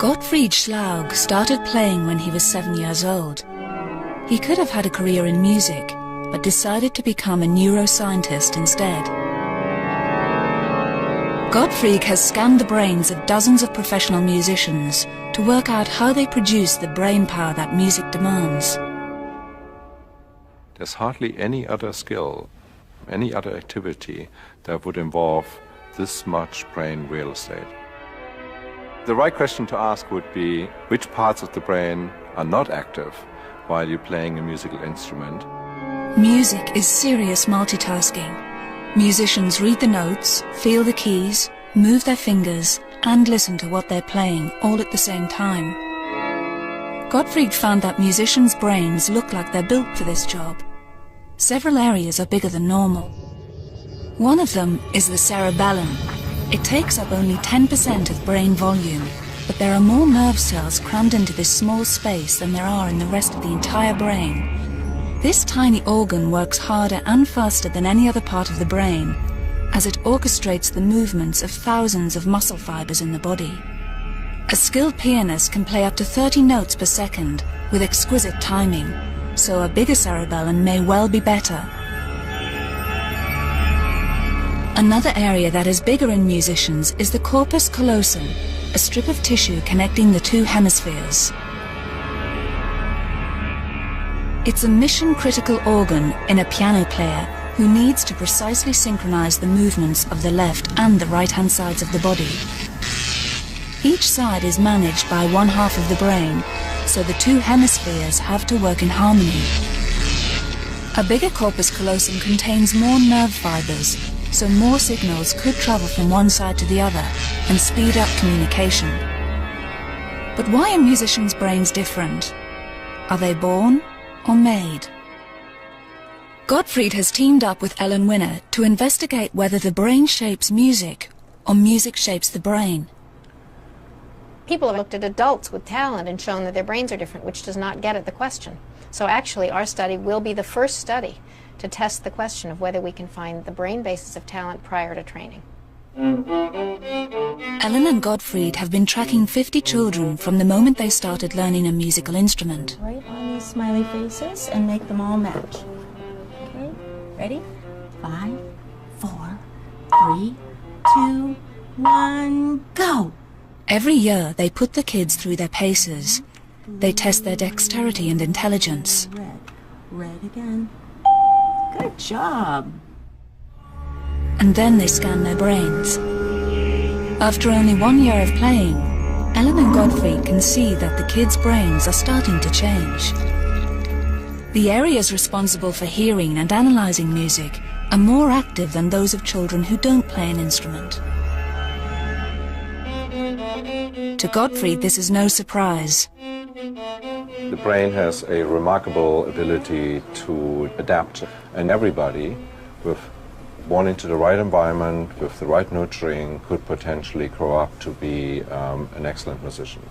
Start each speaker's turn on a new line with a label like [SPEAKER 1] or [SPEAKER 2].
[SPEAKER 1] Gottfried Schlaug started playing when he was 7 years old. He could have had a career in music, but decided to become a neuroscientist instead. Gottfried has scanned the brains of dozens of professional musicians to work out how they produce the brain power that music demands.
[SPEAKER 2] There's hardly any other skill, any other activity that would involve this much brain real estate. The right question to ask would be, which parts of the brain are not active while you're playing a musical instrument?
[SPEAKER 1] Music is serious multitasking. Musicians read the notes, feel the keys, move their fingers, and listen to what they're playing all at the same time. Gottfried found that musicians' brains look like they're built for this job. Several areas are bigger than normal. One of them is the cerebellum. It takes up only 10% of brain volume, but there are more nerve cells crammed into this small space than there are in the rest of the entire brain. This tiny organ works harder and faster than any other part of the brain, as it orchestrates the movements of thousands of muscle fibers in the body. A skilled pianist can play up to 30 notes per second with exquisite timing, so a bigger cerebellum may well be better. Another area that is bigger in musicians is the corpus callosum, a strip of tissue connecting the two hemispheres. It's a mission-critical organ in a piano player who needs to precisely synchronize the movements of the left and the right-hand sides of the body. Each side is managed by one half of the brain, so the two hemispheres have to work in harmony. A bigger corpus callosum contains more nerve fibers, so more signals could travel from one side to the other and speed up communication. But why are musicians' brains different? Are they born or made? Gottfried has teamed up with Ellen Winner to investigate whether the brain shapes music or music shapes the brain.
[SPEAKER 3] People have looked at adults with talent and shown that their brains are different, which does not get at the question. So actually our study will be the first study to test the question of whether we can find the brain basis of talent prior to training.
[SPEAKER 1] Ellen and Gottfried have been tracking 50 children from the moment they started learning a musical instrument.
[SPEAKER 4] Right on these smiley faces and make them all match. Okay, ready? 5, 4, 3, 2, 1, go!
[SPEAKER 1] Every year they put the kids through their paces. They test their dexterity and intelligence.
[SPEAKER 4] Red, red again. Good job.
[SPEAKER 1] And then they scan their brains. After only 1 year of playing, Ellen and Gottfried can see that the kids' brains are starting to change. The areas responsible for hearing and analyzing music are more active than those of children who don't play an instrument. To Gottfried, this is no surprise.
[SPEAKER 2] The brain has a remarkable ability to adapt, and everybody with born into the right environment, with the right nurturing, could potentially grow up to be an excellent musician.